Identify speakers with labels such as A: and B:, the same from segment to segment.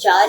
A: 4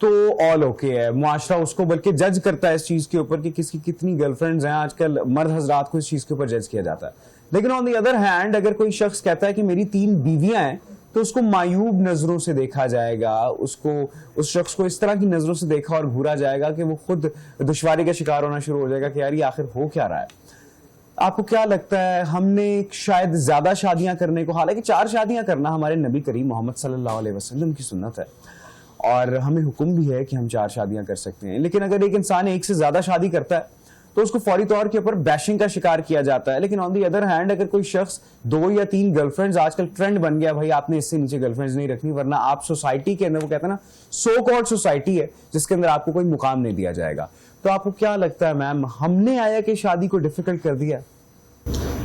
B: تو all okay ہے, معاشرہ اس کو بلکہ جج کرتا ہے اس چیز کے اوپر کہ کس کی کتنی گرل فرینڈز ہیں. آج کل مرد حضرات کو اس چیز کے اوپر جج کیا جاتا ہے. لیکن آن دی ادر ہینڈ اگر کوئی شخص کہتا ہے کہ میری 3 بیویاں ہیں تو اس کو معیوب نظروں سے دیکھا جائے گا, اس شخص کو اس طرح کی نظروں سے دیکھا اور گھورا جائے گا کہ وہ خود دشواری کا شکار ہونا شروع ہو جائے گا کہ یار یہ آخر ہو کیا رہا ہے. آپ کو کیا لگتا ہے, ہم نے شاید زیادہ شادیاں کرنے کو, حالانکہ 4 شادیاں کرنا ہمارے نبی کریم محمد صلی اللہ علیہ وسلم کی سنت ہے اور ہمیں حکم بھی ہے کہ ہم 4 شادیاں کر سکتے ہیں, لیکن اگر ایک انسان ایک سے زیادہ شادی کرتا ہے تو اس کو فوری طور کے اوپر بیشنگ کا شکار کیا جاتا ہے. لیکن آن دی ادر ہینڈ اگر کوئی شخص 2 یا 3 گرل فرینڈز, آج کل ٹرینڈ بن گیا بھائی آپ نے اس سے نیچے گرل فرینڈز نہیں رکھنی ورنہ آپ سوسائٹی کے اندر, وہ کہتے ہیں نا سو کالڈ سوسائٹی ہے جس کے اندر آپ کو کوئی مقام نہیں دیا جائے گا. تو آپ کو کیا لگتا ہے میم, ہم نے آیا کہ شادی کو ڈیفیکلٹ کر دیا؟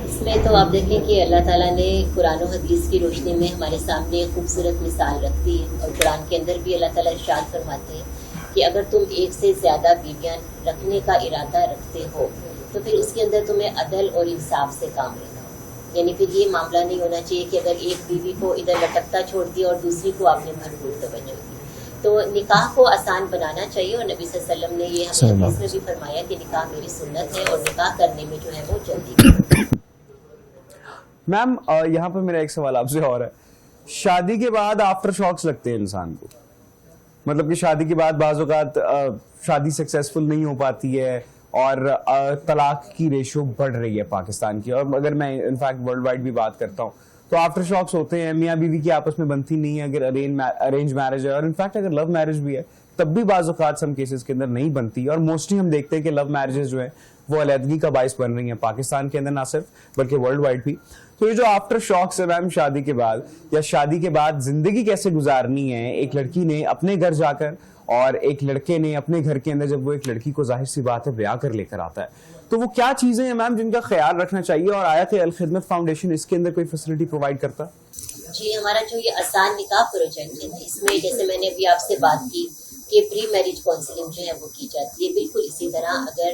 A: اس میں تو آپ دیکھیں کہ اللہ تعالیٰ نے قرآن و حدیث کی روشنی میں ہمارے سامنے ایک خوبصورت مثال رکھتی ہے, اور قرآن کے اندر بھی اللہ تعالیٰ ارشاد فرماتے ہیں کہ اگر تم ایک سے زیادہ بیویاں رکھنے کا ارادہ رکھتے ہو تو پھر اس کے اندر تمہیں عدل اور انصاف سے کام لینا ہو. یعنی پھر یہ معاملہ نہیں ہونا چاہیے کہ اگر ایک بیوی کو ادھر لٹکتا چھوڑ دیا اور دوسری کو آپ نے بھرپور توجہ دی. تو نکاح کو آسان بنانا چاہیے, اور نبی صلی اللہ علیہ وسلم نے یہ ہمیں حدیث میں بھی فرمایا کہ نکاح میری سنت ہے اور نکاح کرنے میں جو ہے وہ جلدی کرو.
B: میم یہاں پہ میرا ایک سوال آپ سے اور ہے, شادی کے بعد آفٹر شاکس لگتے ہیں انسان کو, مطلب کہ شادی کے بعد بعض اوقات شادی سکسیسفل نہیں ہو پاتی ہے اور طلاق کی ریشو بڑھ رہی ہے پاکستان کی, اور اگر میں انفیکٹ ورلڈ وائڈ بھی بات کرتا ہوں تو آفٹر شاکس ہوتے ہیں, میاں بیوی کی آپس میں بنتی نہیں ہے اگر ارینج میرج ہے, اور انفیکٹ اگر لو میرج بھی ہے تب بھی بعض اوقات سم کیسز کے اندر نہیں بنتی, اور موسٹلی ہم دیکھتے ہیں کہ لو میرجز جو ہیں وہ علیحدگی کا باعث بن رہی ہیں پاکستان کے اندر نہ صرف بلکہ ورلڈ وائڈ بھی. تو یہ جو آفٹر شاکس ہے میم شادی کے بعد, یا شادی کے بعد زندگی کیسے گزارنی ہے ایک لڑکی نے اپنے گھر جا کر اور ایک لڑکے نے اپنے گھر کے اندر جب وہ ایک لڑکی کو ظاہر سی بات ہے بیاہ کر لے کر آتا ہے, تو وہ کیا چیزیں ہیں میم جن کا خیال رکھنا چاہیے, اور آیا کہ الخدمت فاؤنڈیشن اس کے اندر کوئی فیسلٹی پرووائڈ کرتا؟
A: جی, ہمارا جو یہ آسان نکاح پروجیکٹ ہے اس میں جیسے میں نے ابھی آپ سے بات کی کہ پری میرج کاؤنسلنگ جو ہے وہ کی جاتی ہے. بالکل اسی طرح اگر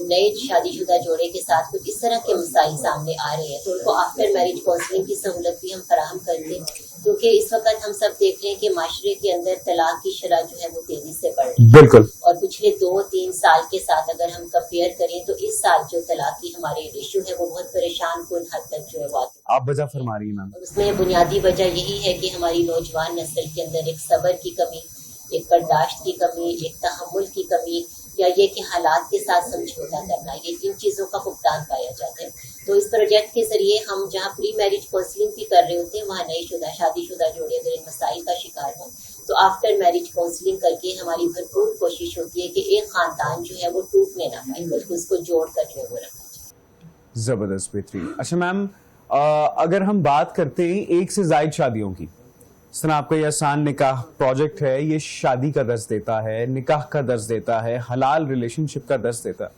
A: نئے شادی شدہ جوڑے کے ساتھ کچھ اس طرح کے مسائل سامنے آ رہے ہیں تو ان کو آفٹر میرج کاؤنسلنگ کی سہولت بھی ہم فراہم کرتے ہیں, کیونکہ اس وقت ہم سب دیکھ رہے ہیں کہ معاشرے کے اندر طلاق کی شرح جو ہے وہ تیزی سے بڑھ رہی ہے. بالکل. اور پچھلے 2-3 سال کے ساتھ اگر ہم کمپیئر کریں تو اس سال جو طلاق کی ہماری ریشو ہے وہ بہت پریشان کن حد تک جو ہے وہ
B: آپ وجہ فرما رہی ہیں میم.
A: اس میں بنیادی وجہ یہی ہے کہ ہماری نوجوان نسل کے اندر ایک صبر کی کمی, ایک برداشت کی کمی, ایک تحمل کی کمی, یا یہ کہ حالات کے ساتھ سمجھوتا کرنا, یہ 3 چیزوں کا فقدان پایا جاتا ہے. تو اس پروجیکٹ کے ذریعے ہم جہاں پری میرج کاؤنسلنگ بھی کر رہے ہوتے ہیں وہاں نئے شادی شدہ جوڑے اگر ان مسائل کا شکار ہوں تو آفٹر میرج کاؤنسلنگ کر کے ہماری بھرپور کوشش ہوتی ہے کہ ایک خاندان جو ہے وہ ٹوٹنے نہ پائے بلکہ اس کو جوڑ کر جو ہے وہ رکھا جائے.
B: زبردست, بہترین. اچھا میم, اگر ہم بات کرتے ہیں ایک سے زائد شادیوں کی, اس طرح آپ کا یہ آسان نکاح پروجیکٹ ہے, یہ شادی کا درس دیتا ہے, نکاح کا درس دیتا ہے, حلال ریلیشن شپ کا درس دیتا ہے.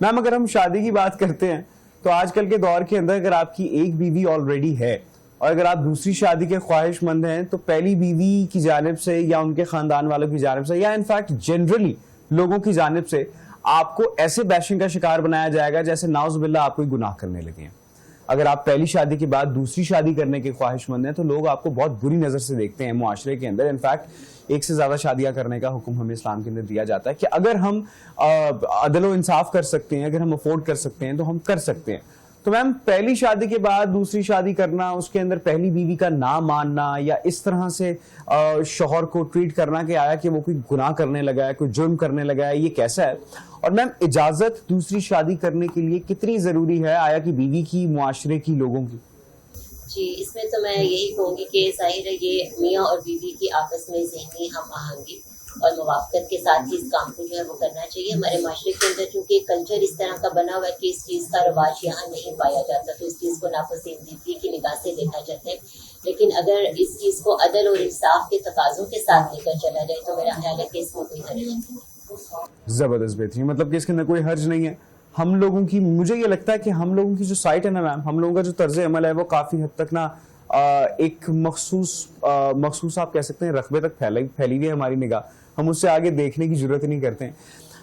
B: میم اگر ہم شادی کی بات کرتے ہیں تو آج کل کے دور کے اندر اگر آپ کی ایک بیوی آلریڈی ہے اور اگر آپ دوسری شادی کے خواہش مند ہیں تو پہلی بیوی کی جانب سے یا ان کے خاندان والوں کی جانب سے یا انفیکٹ جنرلی لوگوں کی جانب سے آپ کو ایسے بیشنگ کا شکار بنایا جائے گا جیسے نعوذ باللہ آپ کوئی گناہ کرنے لگے ہیں. اگر آپ پہلی شادی کے بعد دوسری شادی کرنے کے خواہش مند ہیں تو لوگ آپ کو بہت بری نظر سے دیکھتے ہیں معاشرے کے اندر. انفیکٹ ایک سے زیادہ شادیاں کرنے کا حکم ہمیں اسلام کے اندر دیا جاتا ہے کہ اگر ہم عدل و انصاف کر سکتے ہیں, اگر ہم افورڈ کر سکتے ہیں تو ہم کر سکتے ہیں. تو میم پہلی شادی کے بعد دوسری شادی کرنا, اس کے اندر پہلی بیوی کا نہ ماننا یا اس طرح سے شوہر کو ٹریٹ کرنا کہ آیا کہ وہ کوئی گناہ کرنے لگا ہے, کوئی جرم کرنے لگا ہے, یہ کیسا ہے؟ اور میم اجازت دوسری شادی کرنے کے لیے کتنی ضروری ہے, آیا کہ بیوی کی, معاشرے کی, لوگوں کی؟
A: جی, اس میں تو میں یہی کہوں گی کہ ظاہر ہے یہ میاں اور بیوی کی آپس میں ذہنی ہم آہنگی اور موافقت کے ساتھ ہی اس کام کو جو ہے وہ کرنا چاہیے. ہمارے معاشرے کے اندر چونکہ کلچر اس طرح کا بنا ہوا ہے کہ اس چیز کا رواج یہاں نہیں پایا جاتا تو اس چیز کو ناپسندیدگی کی نگاہ سے دیکھا جاتا ہے. لیکن اگر اس چیز کو عدل اور انصاف کے تقاضوں کے ساتھ لے کر چلا جائے تو میرا خیال ہے کہ اس میں کوئی حرج نہیں.
B: زبردست, بہترین. مطلب کہ اس کے اندر کوئی حرج نہیں ہے. ہم لوگوں کی, مجھے یہ لگتا ہے کہ ہم لوگوں کی جو سائٹ ہے نا میم, ہم لوگوں کا جو طرز عمل ہے وہ کافی حد تک نا ایک مخصوص آپ کہہ سکتے ہیں رقبے تک پھیلی ہوئی ہے ہماری نگاہ. ہم اس سے آگے دیکھنے کی ضرورت نہیں کرتے ہیں.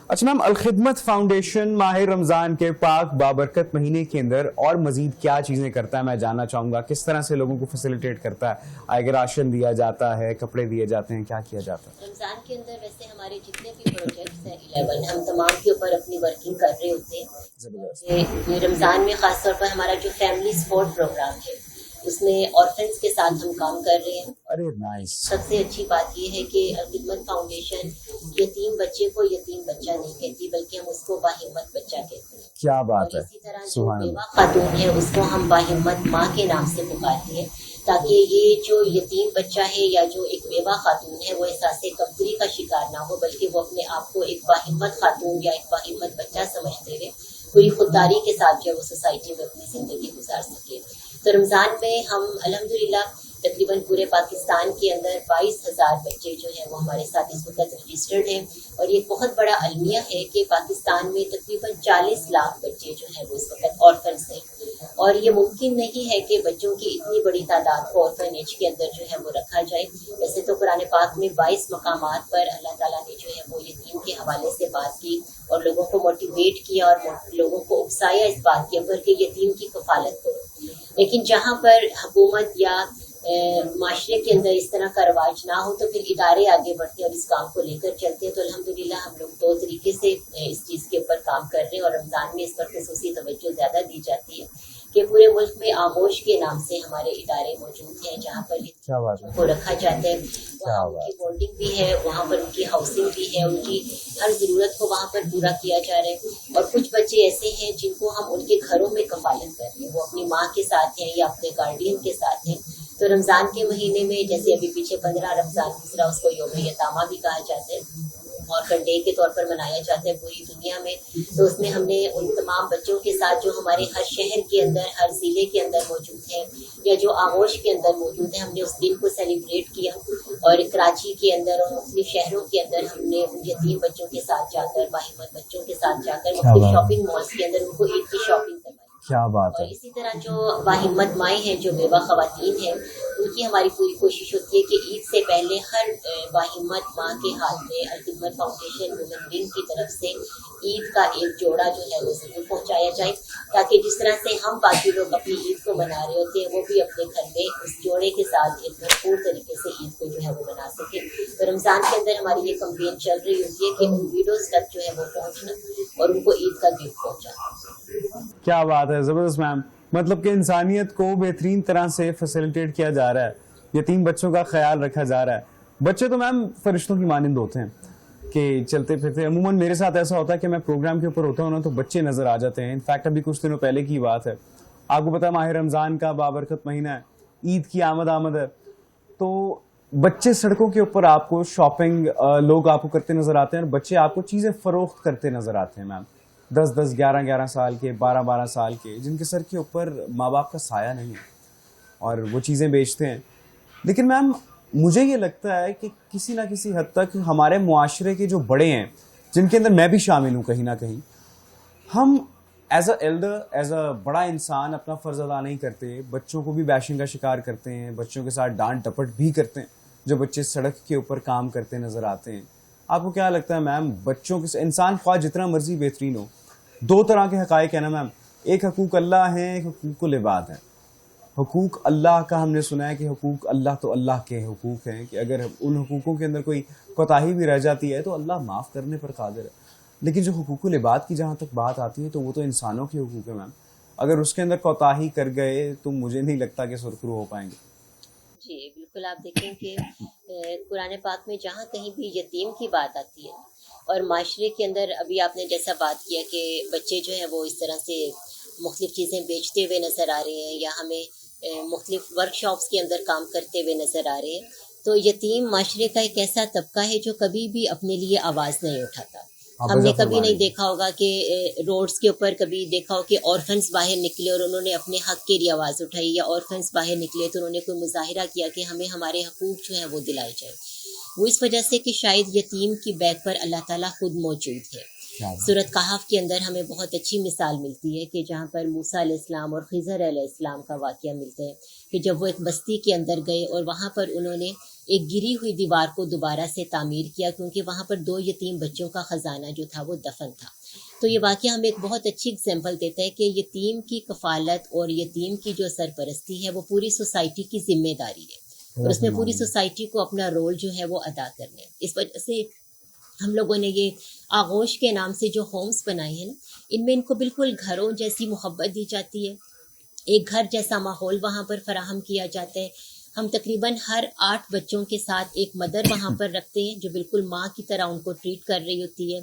B: اچھا میم، الخدمت فاؤنڈیشن ماہ رمضان کے پاک بابرکت مہینے کے اندر اور مزید کیا چیزیں کرتا ہے، میں جاننا چاہوں گا. کس طرح سے لوگوں کو فیسیلیٹیٹ کرتا ہے؟ آئے راشن دیا جاتا ہے، کپڑے دیے جاتے ہیں، کیا کیا جاتا ہے؟
A: رمضان کے اندر ویسے ہمارے جتنے بھی پروجیکٹس ہیں 11 ہم تمام کے اوپر اپنی ورکنگ کر رہے ہوتے ہیں. یہ رمضان میں خاص طور پر ہمارا جو فیملی سپورٹ پروگرام ہے اس میں آرفنس کے ساتھ ہم کام کر رہے ہیں.
B: ارے نائس.
A: سب سے اچھی بات یہ ہے کہ الخدمت فاؤنڈیشن یتیم بچے کو یتیم بچہ نہیں کہتی بلکہ ہم اس کو باہمت بچہ کہتے ہیں.
B: کیا بات ہے.
A: اسی طرح جو بیوہ خاتون ہے اس کو ہم باہمت ماں کے نام سے پکارتے ہیں تاکہ یہ جو یتیم بچہ ہے یا جو ایک بیوہ خاتون ہے وہ احساس کمتری کا شکار نہ ہو بلکہ وہ اپنے آپ کو ایک باہمت خاتون یا ایک باہمت بچہ سمجھتے ہوئے پوری خودداری کے ساتھ جو وہ سوسائٹی میں اپنی زندگی گزار سکے. تو رمضان میں ہم الحمدللہ تقریباً پورے پاکستان کے اندر 22,000 بچے جو ہیں وہ ہمارے ساتھ اس وقت رجسٹرڈ ہیں اور یہ بہت بڑا المیہ ہے کہ پاکستان میں تقریباً 40 لاکھ بچے جو ہیں وہ اس وقت آرفنس ہیں اور یہ ممکن نہیں ہے کہ بچوں کی اتنی بڑی تعداد کو آرفنیج کے اندر جو ہے وہ رکھا جائے. ویسے تو قرآن پاک میں 22 مقامات پر اللہ تعالیٰ نے جو ہے وہ یتیم کے حوالے سے بات کی اور لوگوں کو موٹیویٹ کیا اور لوگوں کو اکسایا اس بات کے اوپر کہ یتیم کی کفالت کرو. لیکن جہاں پر حکومت یا معاشرے کے اندر اس طرح کا رواج نہ ہو تو پھر ادارے آگے بڑھتے ہیں اور اس کام کو لے کر چلتے ہیں. تو الحمدللہ ہم لوگ 2 طریقے سے اس چیز کے اوپر کام کر رہے ہیں اور رمضان میں اس پر خصوصی توجہ زیادہ دی جاتی ہے کہ پورے ملک میں آغوش کے نام سے ہمارے ادارے موجود ہیں جہاں پر بچوں کو رکھا جاتا ہے. وہاں ان کی بورڈنگ بھی ہے, وہاں پر ان کی ہاؤسنگ بھی ہے, ان کی ہر ضرورت کو وہاں پر پورا کیا جا رہا ہے. اور کچھ بچے ایسے ہیں جن کو ہم ان کے گھروں میں کفالت کر رہے ہیں, وہ اپنی ماں کے ساتھ ہیں یا اپنے گارڈین کے ساتھ ہیں. تو رمضان کے مہینے میں جیسے ابھی پیچھے 15 رمضان گزرا, اس کو یوم یتامہ بھی کہا جاتا ہے اور ڈے کے طور پر منایا جاتا ہے پوری دنیا میں. تو اس میں ہم نے ان تمام بچوں کے ساتھ جو ہمارے ہر شہر کے اندر, ہر ضلع کے اندر موجود ہیں یا جو آغوش کے اندر موجود ہیں, ہم نے اس دن کو سیلیبریٹ کیا. اور کراچی کے اندر اور مختلف شہروں کے اندر ہم نے ان یتیم بچوں کے ساتھ جا کر, باہمت بچوں کے ساتھ جا کر مختلف شاپنگ مالز کے اندر ان کو عید کی شاپنگ کروائی.
B: کیا بات ہے.
A: اور اسی طرح جو باہمت مائیں ہیں, جو بیوہ خواتین ہیں, ان کی ہماری پوری کوشش ہوتی ہے کہ عید سے پہلے ہر باہمت ماں کے ہاتھ میں الخدمت فاؤنڈیشن وومن ونگ کی طرف سے عید کا ایک جوڑا جو ہے وہ ضرور پہنچایا جائے, تاکہ جس طرح سے ہم باقی لوگ اپنی عید کو منا رہے ہوتے ہیں وہ بھی اپنے گھر میں اس جوڑے کے ساتھ ایک بھرپور طریقے سے عید کو جو ہے وہ منا سکے. تو رمضان کے اندر ہماری یہ کمپین چل رہی ہوتی ہے کہ ان ویڈیوز تک جو ہے وہ پہنچنا اور ان کو عید کا گفٹ پہنچانا.
B: کیا بات ہے, زبردست میم. مطلب کہ انسانیت کو بہترین طرح سے فیسیلیٹیٹ کیا جا رہا ہے, یتیم بچوں کا خیال رکھا جا رہا ہے. بچے تو میم فرشتوں کی مانند ہوتے ہیں کہ چلتے پھرتے. عموماً میرے ساتھ ایسا ہوتا ہے کہ میں پروگرام کے اوپر ہوتا ہوں نا تو بچے نظر آ جاتے ہیں. انفیکٹ ابھی کچھ دنوں پہلے کی بات ہے, آپ کو پتا ہے ماہ رمضان کا بابرکت مہینہ ہے, عید کی آمد ہے, تو بچے سڑکوں کے اوپر آپ کو شاپنگ لوگ آپ کو کرتے نظر آتے ہیں اور بچے آپ کو چیزیں فروخت کرتے نظر آتے ہیں میم. 10 11 سال کے, 12 سال کے, جن کے سر کے اوپر ماں باپ کا سایہ نہیں ہے اور وہ چیزیں بیچتے ہیں. لیکن میم مجھے یہ لگتا ہے کہ کسی نہ کسی حد تک ہمارے معاشرے کے جو بڑے ہیں, جن کے اندر میں بھی شامل ہوں کہیں نہ کہیں, ہم as a elder, as a بڑا انسان اپنا فرض ادا نہیں کرتے. بچوں کو بھی بیشنگ کا شکار کرتے ہیں, بچوں کے ساتھ ڈانٹ ڈپٹ بھی کرتے ہیں جو بچے سڑک کے اوپر کام کرتے نظر آتے ہیں. آپ کو کیا لگتا ہے میم, بچوں کے انسان خواہ جتنا مرضی بہترین ہو, 2 طرح کے حقائق ہیں نا میم, ایک حقوق اللہ ہیں, ایک حقوق العباد ہیں. حقوق اللہ کا ہم نے سنا ہے کہ حقوق اللہ تو اللہ کے حقوق ہیں کہ اگر ان حقوقوں کے اندر کوئی کوتاہی بھی رہ جاتی ہے تو اللہ معاف کرنے پر قادر ہے. لیکن جو حقوق العباد کی جہاں تک بات آتی ہے تو وہ تو انسانوں کے حقوق ہیں میم. اگر اس کے اندر کوتاہی کر گئے تو مجھے نہیں لگتا کہ سرخرو ہو پائیں گے.
A: جی بالکل, آپ دیکھیں کہ قرآن پاک میں جہاں کہیں بھی یتیم کی بات آتی ہے اور معاشرے کے اندر, ابھی آپ نے جیسا بات کیا کہ بچے جو ہیں وہ اس طرح سے مختلف چیزیں بیچتے ہوئے نظر آ رہے ہیں یا ہمیں مختلف ورک شاپس کے اندر کام کرتے ہوئے نظر آ رہے ہیں, تو یتیم معاشرے کا ایک ایسا طبقہ ہے جو کبھی بھی اپنے لیے آواز نہیں اٹھاتا. ہم نے کبھی نہیں دیکھا ہوگا کہ روڈز کے اوپر کبھی دیکھا ہو کہ آرفنس باہر نکلے اور انہوں نے اپنے حق کے لیے آواز اٹھائی, یا آرفنس باہر نکلے تو انہوں نے کوئی مظاہرہ کیا کہ ہمیں ہمارے حقوق جو ہیں وہ دلائے جائے. وہ اس وجہ سے کہ شاید یتیم کی بیک پر اللہ تعالیٰ خود موجود ہے. سورۃ کہف کے اندر ہمیں بہت اچھی مثال ملتی ہے کہ جہاں پر موسیٰ علیہ السلام اور خضر علیہ السلام کا واقعہ ملتا ہے کہ جب وہ ایک بستی کے اندر گئے اور وہاں پر انہوں نے ایک گری ہوئی دیوار کو دوبارہ سے تعمیر کیا، کیونکہ وہاں پر 2 یتیم بچوں کا خزانہ جو تھا وہ دفن تھا. تو یہ واقعہ ہمیں ایک بہت اچھی اگزامپل دیتا ہے کہ یتیم کی کفالت اور یتیم کی جو سرپرستی ہے وہ پوری سوسائٹی کی ذمہ داری ہے، اور اس میں پوری سوسائٹی کو اپنا رول جو ہے وہ ادا کرنا ہے. اس وجہ سے ہم لوگوں نے یہ آغوش کے نام سے جو ہومز بنائے ہیں نا، ان میں ان کو بالکل گھروں جیسی محبت دی جاتی ہے، ایک گھر جیسا ماحول وہاں پر فراہم کیا جاتا ہے. ہم تقریباً ہر 8 بچوں کے ساتھ ایک مدر وہاں پر رکھتے ہیں جو بالکل ماں کی طرح ان کو ٹریٹ کر رہی ہوتی ہے.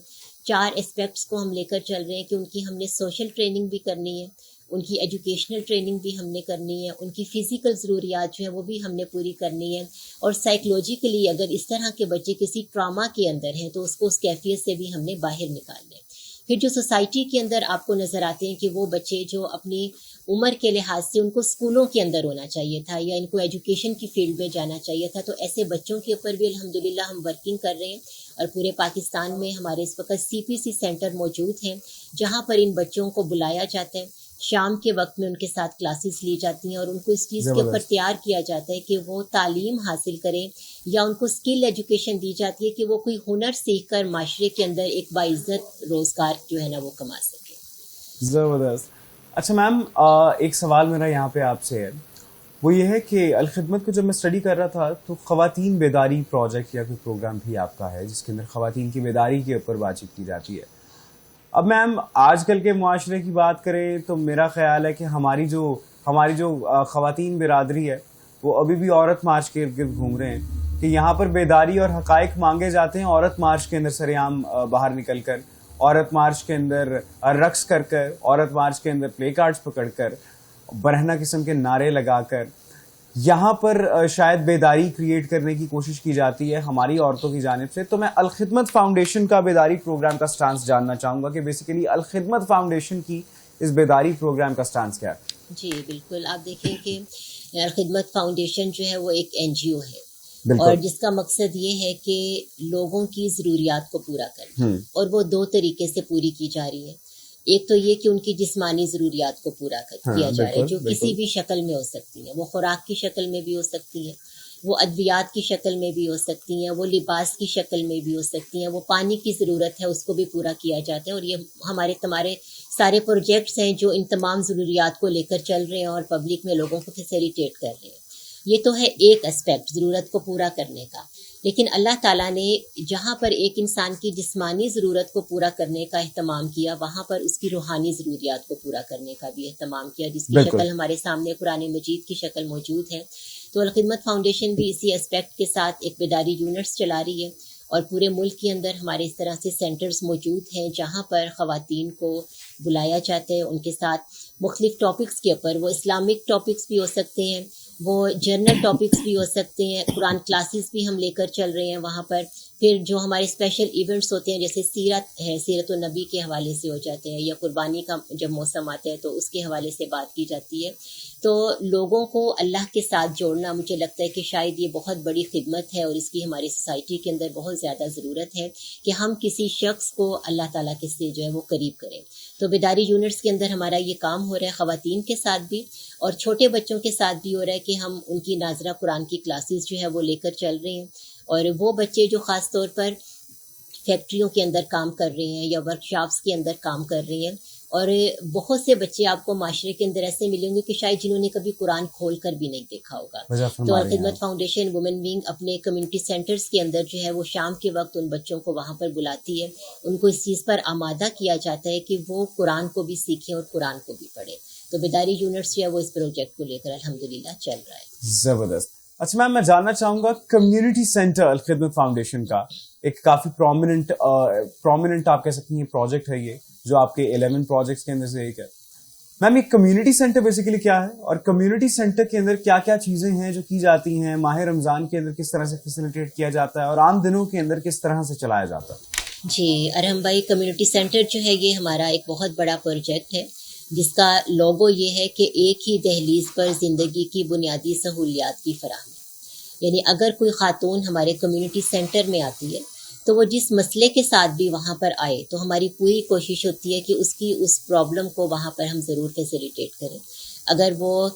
A: 4 اسپیکٹس کو ہم لے کر چل رہے ہیں کہ ان کی ہم نے سوشل ٹریننگ بھی کرنی ہے، ان کی ایجوکیشنل ٹریننگ بھی ہم نے کرنی ہے، ان کی فزیکل ضروریات جو ہیں وہ بھی ہم نے پوری کرنی ہے، اور سائیکولوجیکلی اگر اس طرح کے بچے کسی ٹراما کے اندر ہیں تو اس کو اس کیفیت سے بھی ہم نے باہر نکالنا ہے. پھر جو سوسائٹی کے اندر آپ کو نظر آتے ہیں کہ وہ بچے جو اپنی عمر کے لحاظ سے ان کو اسکولوں کے اندر ہونا چاہیے تھا یا ان کو ایجوکیشن کی فیلڈ میں جانا چاہیے تھا، تو ایسے بچوں کے اوپر بھی الحمدللہ ہم ورکنگ کر رہے ہیں. اور پورے پاکستان میں ہمارے اس وقت CPC سینٹر موجود ہیں جہاں پر ان بچوں کو بلایا جاتا ہے، شام کے وقت میں ان کے ساتھ کلاسز لی جاتی ہیں اور ان کو اس چیز کے اوپر تیار کیا جاتا ہے کہ وہ تعلیم حاصل کریں، یا ان کو اسکل ایجوکیشن دی جاتی ہے کہ وہ کوئی ہنر سیکھ کر معاشرے کے اندر ایک باعزت روزگار جو ہے نا وہ کما سکے.
B: زبردست. اچھا میم، ایک سوال میرا یہاں پہ آپ سے ہے، وہ یہ ہے کہ الخدمت کو جب میں اسٹڈی کر رہا تھا تو خواتین بیداری پروجیکٹ یا کوئی پروگرام بھی آپ کا ہے جس کے اندر خواتین کی بیداری کے اوپر بات چیت کی جاتی ہے. اب میم آج کل کے معاشرے کی بات کریں تو میرا خیال ہے کہ ہماری جو خواتین برادری ہے وہ ابھی بھی عورت مارچ کے ارد گرد گھوم رہے ہیں کہ یہاں پر بیداری اور حقائق مانگے جاتے ہیں. عورت مارچ کے اندر سریعام باہر نکل کر، عورت مارچ کے اندر رقص کر کر، عورت مارچ کے اندر پلے کارڈز پکڑ کر، برہنہ قسم کے نعرے لگا کر یہاں پر شاید بیداری کریٹ کرنے کی کوشش کی جاتی ہے ہماری عورتوں کی جانب سے. تو میں الخدمت فاؤنڈیشن کا بیداری پروگرام کا سٹانس جاننا چاہوں گا کہ بیسیکلی الخدمت فاؤنڈیشن کی اس بیداری پروگرام کا سٹانس کیا ہے؟
A: جی بالکل، آپ دیکھیں کہ الخدمت فاؤنڈیشن جو ہے وہ ایک NGO ہے، اور جس کا مقصد یہ ہے کہ لوگوں کی ضروریات کو پورا کرنا، اور وہ 2 طریقے سے پوری کی جا رہی ہے. ایک تو یہ کہ ان کی جسمانی ضروریات کو پورا کیا جا رہا ہے جو کسی بھی شکل میں ہو سکتی ہیں، وہ خوراک کی شکل میں بھی ہو سکتی ہیں، وہ ادویات کی شکل میں بھی ہو سکتی ہیں، وہ لباس کی شکل میں بھی ہو سکتی ہیں، وہ پانی کی ضرورت ہے اس کو بھی پورا کیا جاتا ہے. اور یہ ہمارے سارے پروجیکٹس ہیں جو ان تمام ضروریات کو لے کر چل رہے ہیں اور پبلک میں لوگوں کو فیسیلیٹیٹ کر رہے ہیں. یہ تو ہے ایک اسپیکٹ ضرورت کو پورا کرنے کا. لیکن اللہ تعالیٰ نے جہاں پر ایک انسان کی جسمانی ضرورت کو پورا کرنے کا اہتمام کیا، وہاں پر اس کی روحانی ضروریات کو پورا کرنے کا بھی اہتمام کیا، جس کی شکل ہمارے سامنے قرآن مجید کی شکل موجود ہے. تو الخدمت فاؤنڈیشن بھی اسی اسپیکٹ کے ساتھ ایک بیداری یونٹس چلا رہی ہے، اور پورے ملک کے اندر ہمارے اس طرح سے سینٹرز موجود ہیں جہاں پر خواتین کو بلایا جاتا ہے. ان کے ساتھ مختلف ٹاپکس کے اوپر، وہ اسلامک ٹاپکس بھی ہو سکتے ہیں، وہ جرنل ٹاپکس بھی ہو سکتے ہیں، قرآن کلاسز بھی ہم لے کر چل رہے ہیں وہاں پر. پھر جو ہمارے اسپیشل ایونٹس ہوتے ہیں جیسے سیرت ہے، سیرت النبی کے حوالے سے ہو جاتے ہیں، یا قربانی کا جب موسم آتا ہے تو اس کے حوالے سے بات کی جاتی ہے. تو لوگوں کو اللہ کے ساتھ جوڑنا، مجھے لگتا ہے کہ شاید یہ بہت بڑی خدمت ہے، اور اس کی ہماری سوسائٹی کے اندر بہت زیادہ ضرورت ہے کہ ہم کسی شخص کو اللہ تعالیٰ کے سے جو ہے وہ قریب کریں. تو بیداری یونٹس کے اندر ہمارا یہ کام ہو رہا ہے، خواتین کے ساتھ بھی اور چھوٹے بچوں کے ساتھ بھی ہو رہا ہے کہ ہم ان کی ناظرہ قرآن کی کلاسز جو ہے وہ لے کر چل رہے ہیں. اور وہ بچے جو خاص طور پر فیکٹریوں کے اندر کام کر رہے ہیں یا ورک شاپس کے اندر کام کر رہے ہیں، اور بہت سے بچے آپ کو معاشرے کے اندر ایسے ملیں گے کہ شاید جنہوں نے کبھی قرآن کھول کر بھی نہیں دیکھا ہوگا. تو الخدمت فاؤنڈیشن وومن ونگ اپنے کمیونٹی سینٹرز کے اندر جو ہے وہ شام کے وقت ان بچوں کو وہاں پر بلاتی ہے، ان کو اس چیز پر آمادہ کیا جاتا ہے کہ وہ قرآن کو بھی سیکھیں اور قرآن کو بھی پڑھیں. تو بیداری یونٹس جو ہے وہ اس پروجیکٹ کو لے کر الحمدللہ چل رہا ہے.
B: زبردست. اچھا میم، میں جاننا چاہوں گا کمیونٹی سینٹر الخدمت فاؤنڈیشن کا ایک کافی پرومیننٹ آپ کہہ سکتی ہیں پروجیکٹ ہے یہ، جو آپ کے 11 پروجیکٹس کے اندر سے ایک ہے. میم، یہ کمیونٹی سینٹر بیسیکلی کیا ہے، اور کمیونٹی سینٹر کے اندر کیا کیا چیزیں ہیں جو کی جاتی ہیں؟ ماہ رمضان کے اندر کس طرح سے فیسیلیٹیٹ کیا جاتا ہے، اور عام دنوں کے اندر کس طرح سے چلایا جاتا ہے؟
A: جی ارحم بھائی، کمیونٹی سینٹر جو ہے یہ ہمارا ایک بہت بڑا پروجیکٹ ہے جس کا لوگو یہ ہے کہ ایک ہی دہلیز پر زندگی کی بنیادی سہولیات کی فراہمی. یعنی اگر کوئی خاتون ہمارے کمیونٹی سینٹر میں آتی ہے تو وہ جس مسئلے کے ساتھ بھی وہاں پر آئے تو ہماری پوری کوشش ہوتی ہے کہ اس کی اس پرابلم کو وہاں پر ہم ضرور فیسیلیٹیٹ کریں. اگر وہ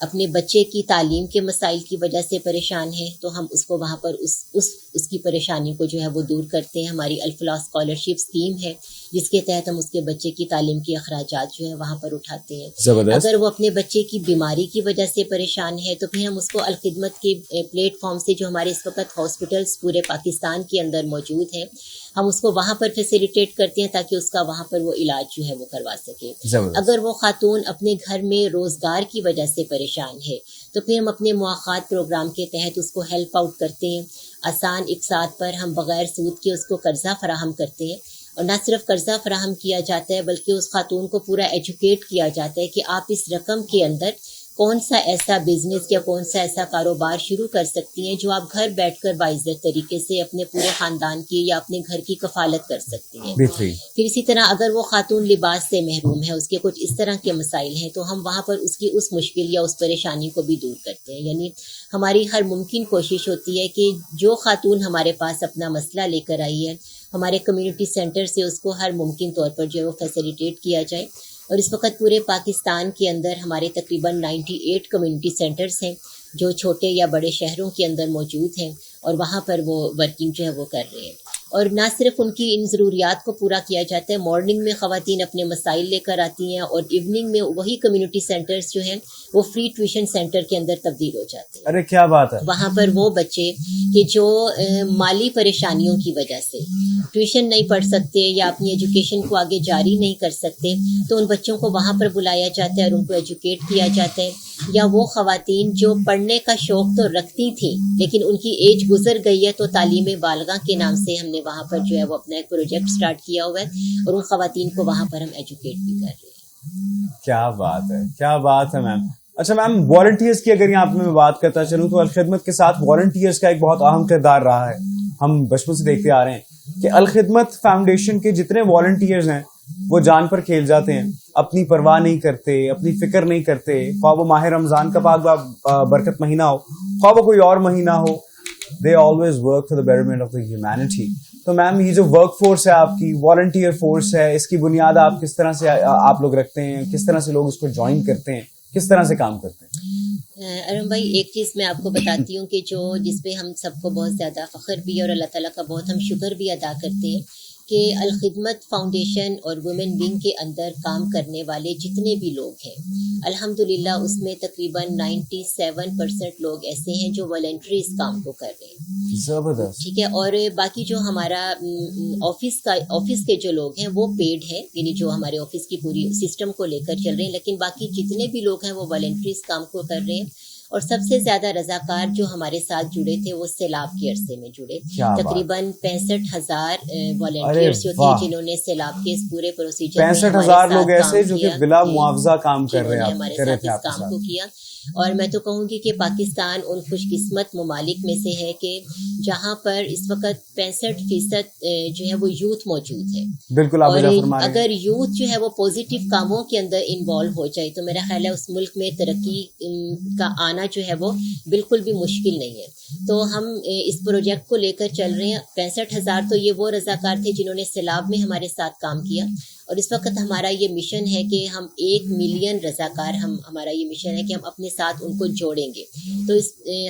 A: اپنے بچے کی تعلیم کے مسائل کی وجہ سے پریشان ہے تو ہم اس کو وہاں پر اس کی پریشانی کو جو ہے وہ دور کرتے ہیں. ہماری الفلاح اسکالرشپ اسکیم ہے جس کے تحت ہم اس کے بچے کی تعلیم کے اخراجات جو ہے وہاں پر اٹھاتے ہیں. اگر وہ اپنے بچے کی بیماری کی وجہ سے پریشان ہے تو پھر ہم اس کو الخدمت کے پلیٹ فارم سے جو ہمارے اس وقت ہاسپٹلس پورے پاکستان کے اندر موجود ہیں ہم اس کو وہاں پر فیسیلیٹیٹ کرتے ہیں تاکہ اس کا وہاں پر وہ علاج جو ہے وہ کروا سکے. اگر وہ خاتون اپنے گھر میں روزگار کی وجہ سے پریشان ہے تو پھر ہم اپنے مواخات پروگرام کے تحت اس کو ہیلپ آؤٹ کرتے ہیں. آسان اقساط پر ہم بغیر سود کے اس کو قرضہ فراہم کرتے ہیں. اور نہ صرف قرضہ فراہم کیا جاتا ہے بلکہ اس خاتون کو پورا ایجوکیٹ کیا جاتا ہے کہ آپ اس رقم کے اندر کون سا ایسا بزنس یا کون سا ایسا کاروبار شروع کر سکتی ہیں جو آپ گھر بیٹھ کر باعزت طریقے سے اپنے پورے خاندان کی یا اپنے گھر کی کفالت کر سکتی ہیں. پھر اسی طرح اگر وہ خاتون لباس سے محروم ہے اس کے کچھ اس طرح کے مسائل ہیں تو ہم وہاں پر اس کی اس مشکل یا اس پریشانی کو بھی دور کرتے ہیں. یعنی ہماری ہر ممکن کوشش ہوتی ہے کہ جو خاتون ہمارے پاس اپنا مسئلہ لے کر آئی ہے ہمارے کمیونٹی سینٹر سے اس کو ہر ممکن طور پر جو ہے وہ فیسیلیٹیٹ کیا جائے. اور اس وقت پورے پاکستان کے اندر ہمارے تقریباً 98 کمیونٹی سینٹرز ہیں جو چھوٹے یا بڑے شہروں کے اندر موجود ہیں اور وہاں پر وہ ورکنگ جو ہے وہ کر رہے ہیں. اور نہ صرف ان کی ان ضروریات کو پورا کیا جاتا ہے, مارننگ میں خواتین اپنے مسائل لے کر آتی ہیں اور ایوننگ میں وہی کمیونٹی سینٹرز جو ہیں وہ فری ٹیوشن سینٹر کے اندر تبدیل ہو جاتے ہیں.
B: ارے کیا بات ہے.
A: وہاں پر وہ بچے کہ جو مالی پریشانیوں کی وجہ سے ٹیوشن نہیں پڑھ سکتے یا اپنی ایجوکیشن کو آگے جاری نہیں کر سکتے تو ان بچوں کو وہاں پر بلایا جاتا ہے اور ان کو ایجوکیٹ کیا جاتا ہے. یا وہ خواتین جو پڑھنے کا شوق تو رکھتی تھیں لیکن ان کی ایج گزر گئی ہے تو تعلیم بالغاہ کے نام سے ہم نے وہاں پر جو ہے وہ اپنا ایک پروجیکٹ سٹارٹ کیا ہوا ہے اور ان خواتین کو وہاں پر ہم ایجوکیٹ بھی کر رہے ہیں.
B: کیا بات ہے, کیا بات ہے میم. اچھا میم, والنٹیئرس کی اگر یہاں پہ میں بات کرتا چلوں تو الخدمت کے ساتھ والنٹیئرس کا ایک بہت اہم کردار رہا ہے. ہم بچپن سے دیکھتے آ رہے ہیں کہ الخدمت فاؤنڈیشن کے جتنے والنٹیئرز ہیں وہ جان پر کھیل جاتے ہیں, اپنی پرواہ نہیں کرتے, اپنی فکر نہیں کرتے, خواہ وہ ماہ رمضان کا پاک برکت مہینہ ہو خواہ وہ کوئی اور مہینہ ہو. they always work for the betterment of the humanity. تو میم یہ جو ورک فورس ہے آپ کی, والنٹیئر فورس ہے, اس کی بنیاد آپ کس طرح سے آپ لوگ رکھتے ہیں, کس طرح سے لوگ اس کو جوائن کرتے ہیں, کس طرح سے کام کرتے ہیں؟
A: ارم بھائی ایک چیز میں آپ کو بتاتی ہوں کہ جس پہ ہم سب کو بہت زیادہ فخر بھی اور اللہ تعالیٰ کا بہت ہم شکر بھی ادا کرتے ہیں کہ الخدمت فاؤنڈیشن اور وومن ونگ کے اندر کام کرنے والے جتنے بھی لوگ ہیں الحمدللہ اس میں تقریباً 97% لوگ ایسے ہیں جو والنٹری اس کام کو کر رہے ہیں.
B: زبردست.
A: ٹھیک ہے. اور باقی جو ہمارا آفس کے جو لوگ ہیں وہ پیڈ ہیں, یعنی جو ہمارے آفس کی پوری سسٹم کو لے کر چل رہے ہیں, لیکن باقی جتنے بھی لوگ ہیں وہ والنٹری اس کام کو کر رہے ہیں. اور سب سے زیادہ رضاکار جو ہمارے ساتھ جڑے تھے وہ سیلاب کے عرصے میں جڑے, تقریباً 65,000 والنٹیئرز جو تھے جنہوں نے سیلاب کے اس پورے پروسیجر میں
B: 65,000 لوگ ایسے جو کہ بلا معاوضہ کام کر رہے ہیں,
A: ہمارے ساتھ اس کام کو کیا. اور میں تو کہوں گی کہ پاکستان ان خوش قسمت ممالک میں سے ہے کہ جہاں پر اس وقت 65% جو ہے وہ یوتھ موجود ہے.
B: بالکل.
A: اور اگر یوتھ جو ہے وہ پازیٹیو کاموں کے اندر انوالو ہو جائے تو میرا خیال ہے اس ملک میں ترقی کا آنا جو ہے وہ بالکل بھی مشکل نہیں ہے. تو ہم اس پروجیکٹ کو لے کر چل رہے ہیں. 65,000 تو یہ وہ رضاکار تھے جنہوں نے سیلاب میں ہمارے ساتھ کام کیا, اور اس وقت ہمارا یہ مشن ہے کہ ہم 1 ملین رضاکار ہمارا یہ مشن ہے کہ ہم اپنے ساتھ ان کو جوڑیں گے. تو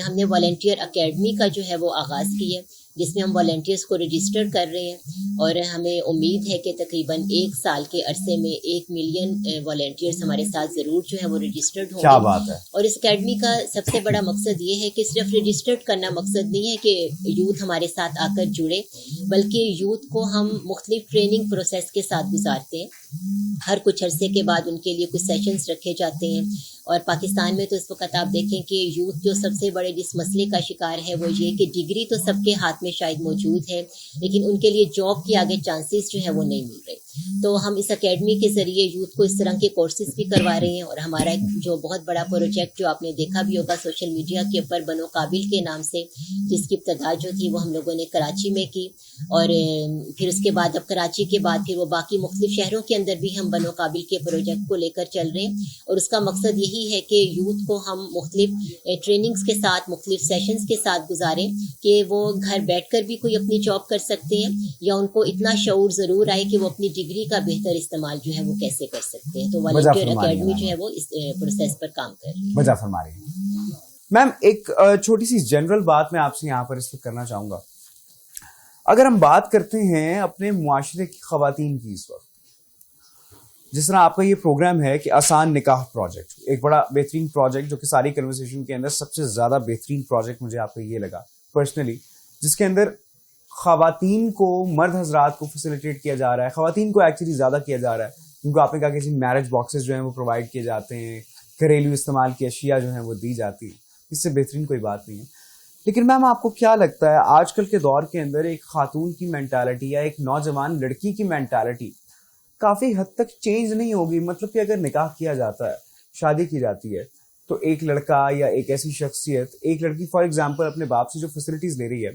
A: ہم نے والنٹیئر اکیڈمی کا جو ہے وہ آغاز کی ہے جس میں ہم والنٹیئرس کو رجسٹر کر رہے ہیں, اور ہمیں امید ہے کہ تقریباً 1 سال کے عرصے میں 1 ملین والنٹیئرس ہمارے ساتھ ضرور جو ہے وہ رجسٹرڈ ہوں گے.
B: کیا بات ہے.
A: اور اس اکیڈمی کا سب سے بڑا مقصد یہ ہے کہ صرف رجسٹرڈ کرنا مقصد نہیں ہے کہ یوتھ ہمارے ساتھ آ کر جڑے, بلکہ یوتھ کو ہم مختلف ٹریننگ پروسیس کے ساتھ گزارتے ہیں. ہر کچھ عرصے کے بعد ان کے لیے کچھ سیشنز رکھے جاتے ہیں. اور پاکستان میں تو اس وقت آپ دیکھیں کہ یوتھ جو سب سے بڑے جس مسئلے کا شکار ہے وہ یہ کہ ڈگری تو سب کے ہاتھ میں شاید موجود ہے لیکن ان کے لیے جاب کے آگے چانسز جو ہے وہ نہیں مل رہے. تو ہم اس اکیڈمی کے ذریعے یوتھ کو اس طرح کے کورسز بھی کروا رہے ہیں. اور ہمارا ایک جو بہت بڑا پروجیکٹ جو آپ نے دیکھا بھی ہوگا سوشل میڈیا کے اوپر بنو قابل کے نام سے, جس کی ابتدا جو تھی وہ ہم لوگوں نے کراچی میں کی, اور پھر اس کے بعد اب کراچی کے بعد پھر وہ باقی مختلف شہروں کے اندر بھی ہم بنو قابل کے پروجیکٹ کو لے کر چل رہے ہیں. اور اس کا مقصد یہی ہے کہ یوتھ کو ہم مختلف ٹریننگز کے ساتھ, مختلف سیشنز کے ساتھ گزاریں کہ وہ گھر بیٹھ کر بھی کوئی اپنی جاب کر سکتے ہیں, یا ان کو اتنا شعور ضرور آئے کہ وہ اپنی ڈگری کا بہتر استعمال جو ہے وہ کیسے کر سکتے ہیں. تو والنٹیئر اکیڈمی جو ہے وہ اس پروسیس پر کام کر رہی ہے.
B: وجہ فرما رہی ہے میم. ایک چھوٹی سی جنرل بات میں آپ سے یہاں پر اس وقت کرنا چاہوں گا. اگر ہم بات کرتے ہیں اپنے معاشرے کی خواتین کی اس وقت, جس طرح آپ کا یہ پروگرام ہے کہ آسان نکاح پروجیکٹ, ایک بڑا بہترین پروجیکٹ جو کہ ساری کنورسیشن کے اندر سب سے زیادہ بہترین پروجیکٹ مجھے آپ کا یہ لگا پرسنلی, جس کے اندر خواتین کو, مرد حضرات کو فیسیلیٹیٹ کیا جا رہا ہے, خواتین کو ایکچولی زیادہ کیا جا رہا ہے, کیونکہ آپ نے کہا کہ میرج باکسز جو ہیں وہ پرووائڈ کیے جاتے ہیں, گھریلو استعمال کی اشیاء جو ہیں وہ دی جاتی ہیں, اس سے بہترین کوئی بات نہیں ہے. لیکن میم آپ کو کیا لگتا ہے آج کل کے دور کے اندر ایک خاتون کی مینٹالٹی یا ایک نوجوان لڑکی کی مینٹالٹی کافی حد تک چینج نہیں ہوگی؟ مطلب کہ اگر نکاح کیا جاتا ہے, شادی کی جاتی ہے, تو ایک لڑکا یا ایک ایسی شخصیت, ایک لڑکی فار ایگزامپل اپنے باپ سے جو فیسلٹیز لے رہی ہے,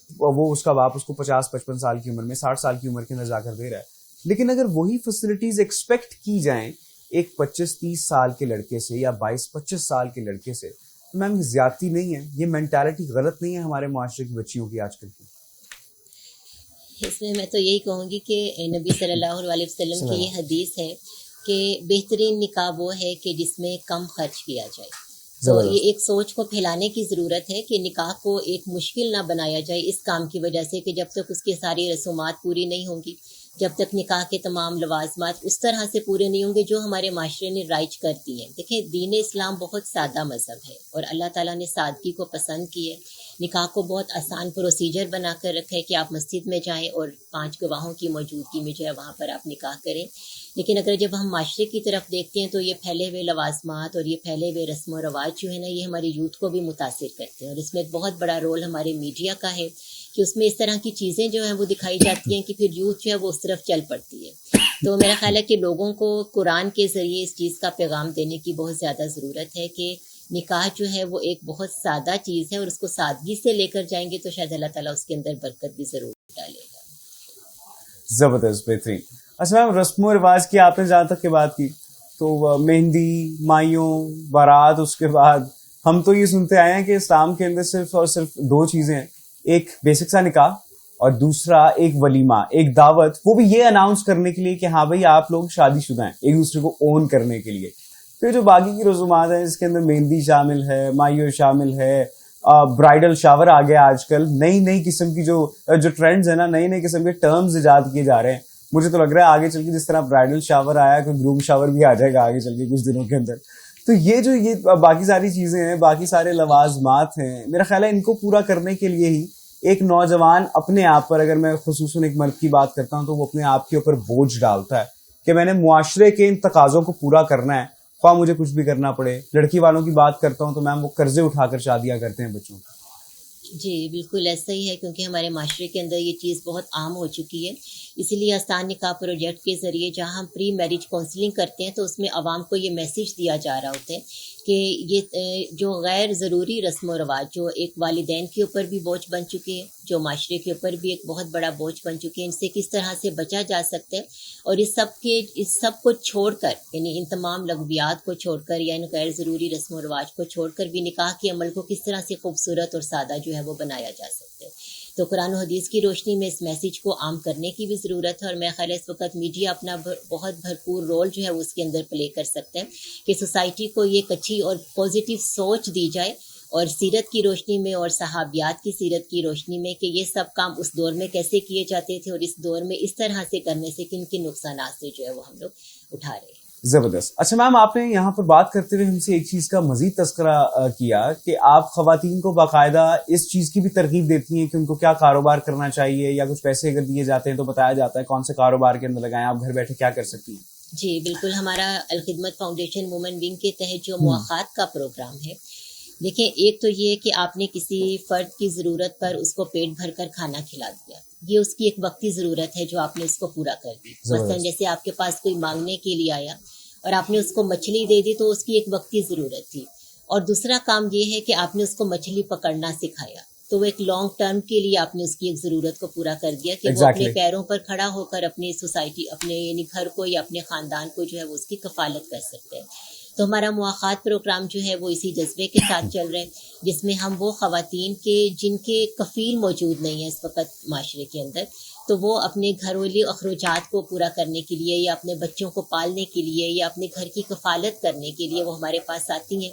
B: وہ اس کا باپ اس کو 50-55 سال کی عمر میں, 60 سال کی عمر کے اندر جا کر دے رہا ہے. لیکن اگر وہی فیسلٹیز ایکسپیکٹ کی جائیں ایک 25-30 سال کے لڑکے سے یا 22-25 سال کے لڑکے سے, تو میم زیادتی نہیں ہے؟ یہ مینٹالٹی غلط نہیں ہے ہمارے معاشرے کی بچیوں کی آج کل کی؟
A: اس میں میں تو یہی کہوں گی کہ نبی صلی اللہ علیہ وسلم کی یہ حدیث ہے کہ بہترین نکاح وہ ہے کہ جس میں کم خرچ کیا جائے. تو یہ ایک سوچ کو پھیلانے کی ضرورت ہے کہ نکاح کو ایک مشکل نہ بنایا جائے اس کام کی وجہ سے کہ جب تک اس کی ساری رسومات پوری نہیں ہوں گی, جب تک نکاح کے تمام لوازمات اس طرح سے پورے نہیں ہوں گے جو ہمارے معاشرے نے رائج کرتی ہیں. دیکھیں, دین اسلام بہت سادہ مذہب ہے اور اللہ تعالیٰ نے سادگی کو پسند کی ہے. نکاح کو بہت آسان پروسیجر بنا کر رکھا ہے کہ آپ مسجد میں جائیں اور 5 گواہوں کی موجودگی میں جو ہے وہاں پر آپ نکاح کریں. لیکن اگر جب ہم معاشرے کی طرف دیکھتے ہیں تو یہ پھیلے ہوئے لوازمات اور یہ پھیلے ہوئے رسم و رواج جو ہے نا, یہ ہماری یوتھ کو بھی متاثر کرتے ہیں. اور اس میں ایک بہت بڑا رول ہمارے میڈیا کا ہے کہ اس میں اس طرح کی چیزیں جو ہیں وہ دکھائی جاتی ہیں کہ پھر یوتھ جو ہے وہ اس طرف چل پڑتی ہے. تو میرا خیال ہے کہ لوگوں کو قرآن کے ذریعے اس چیز کا پیغام دینے کی بہت زیادہ ضرورت ہے کہ نکاح جو ہے وہ ایک بہت سادہ چیز ہے, اور اس کو سادگی سے لے کر جائیں گے تو شاید اللہ تعالیٰ اس کے اندر برکت بھی ضرور ڈالے گا.
B: زبردست, بہترین. اچھا میم, رسم و رواج کی آپ نے جہاں تک کی بات کی, تو مہندی, مائیوں, بارات, اس کے بعد ہم تو یہ سنتے آئے ہیں کہ اسلام کے اندر صرف اور صرف 2 چیزیں ہیں, ایک بیسک سا نکاح اور دوسرا ایک ولیمہ, ایک دعوت, وہ بھی یہ اناؤنس کرنے کے لیے کہ ہاں بھائی آپ لوگ شادی شدہ ہیں, ایک دوسرے کو اون کرنے کے لیے. پھر جو باقی کی رسومات ہیں جس کے اندر مہندی شامل ہے, مائیو شامل ہے, برائڈل شاور آ گیا آج کل, نئی قسم کی جو ٹرینڈز ہیں نا, نئی قسم کے ٹرمز ایجاد کیے جا رہے ہیں. مجھے تو لگ رہا ہے آگے چل کے جس طرح برائڈل شاور آیا کوئی گروم شاور بھی آ جائے گا آگے چل کے کچھ دنوں کے اندر. تو یہ باقی ساری چیزیں ہیں, باقی سارے لوازمات ہیں, میرا خیال ہے ان کو پورا کرنے کے لیے ہی ایک نوجوان اپنے آپ پر, اگر میں خصوصاً ایک مرد کی بات کرتا ہوں تو وہ اپنے آپ کے اوپر بوجھ ڈالتا ہے کہ میں نے معاشرے کے ان تقاضوں کو پورا کرنا ہے, خواہ مجھے کچھ بھی کرنا پڑے. لڑکی والوں کی بات کرتا ہوں تو میم وہ قرضے اٹھا کر شادیاں کرتے ہیں بچوں کی.
A: جی بالکل ایسا ہی ہے, کیونکہ ہمارے معاشرے کے اندر یہ چیز بہت عام ہو چکی ہے. اسی لیے آسان نکاح پروجیکٹ کے ذریعے جہاں ہم پری میرج کاؤنسلنگ کرتے ہیں تو اس میں عوام کو یہ میسیج دیا جا رہا ہوتا ہے کہ یہ جو غیر ضروری رسم و رواج جو ایک والدین کے اوپر بھی بوجھ بن چکے ہیں, جو معاشرے کے اوپر بھی ایک بہت بڑا بوجھ بن چکے ہیں, ان سے کس طرح سے بچا جا سکتا ہے. اور اس سب کو چھوڑ کر, یعنی ان تمام لغویات کو چھوڑ کر یا ان غیر ضروری رسم و رواج کو چھوڑ کر بھی نکاح کے عمل کو کس طرح سے خوبصورت اور سادہ جو ہے وہ بنایا جا سکتا ہے. تو قرآن و حدیث کی روشنی میں اس میسیج کو عام کرنے کی بھی ضرورت ہے. اور میں خیال ہے اس وقت میڈیا اپنا بہت بھرپور رول جو ہے اس کے اندر پلے کر سکتا ہے کہ سوسائٹی کو یہ ایک اچھی اور پازیٹیو سوچ دی جائے, اور سیرت کی روشنی میں اور صحابیات کی سیرت کی روشنی میں کہ یہ سب کام اس دور میں کیسے کیے جاتے تھے اور اس دور میں اس طرح سے کرنے سے کن کن نقصانات سے جو ہے وہ ہم لوگ اٹھا رہے ہیں.
B: زبردست. اچھا میم, آپ نے یہاں پر بات کرتے ہوئے ہم سے ایک چیز کا مزید تذکرہ کیا کہ آپ خواتین کو باقاعدہ اس چیز کی بھی ترغیب دیتی ہیں کہ ان کو کیا کاروبار کرنا چاہیے, یا کچھ پیسے اگر دیے جاتے ہیں تو بتایا جاتا ہے کون سے کاروبار کے اندر لگائیں, آپ گھر بیٹھے کیا کر سکتی ہیں.
A: جی بالکل, ہمارا الخدمت فاؤنڈیشن وومن ونگ کے تحت جو مواخات کا پروگرام ہے دیکھیں ایک تو یہ کہ آپ نے کسی فرد کی ضرورت پر اس کو پیٹ بھر کر کھانا کھلا دیا، یہ اس کی ایک وقتی ضرورت ہے جو آپ نے اس کو پورا کر دی. مثلا جیسے آپ کے پاس کوئی مانگنے کے لیے آیا اور آپ نے اس کو مچھلی دے دی تو اس کی ایک وقتی ضرورت تھی. اور دوسرا کام یہ ہے کہ آپ نے اس کو مچھلی پکڑنا سکھایا، تو وہ ایک لانگ ٹرم کے لیے آپ نے اس کی ایک ضرورت کو پورا کر دیا کہ وہ اپنے پیروں پر کھڑا ہو کر اپنی سوسائٹی، اپنے یعنی گھر کو یا اپنے خاندان کو جو ہے وہ اس کی کفالت کر سکتے ہیں. تو ہمارا مواخات پروگرام جو ہے وہ اسی جذبے کے ساتھ چل رہا ہے جس میں ہم وہ خواتین کے جن کے کفیل موجود نہیں ہیں اس وقت معاشرے کے اندر، تو وہ اپنے گھریلو اخراجات کو پورا کرنے کے لیے یا اپنے بچوں کو پالنے کے لیے یا اپنے گھر کی کفالت کرنے کے لیے وہ ہمارے پاس آتی ہیں.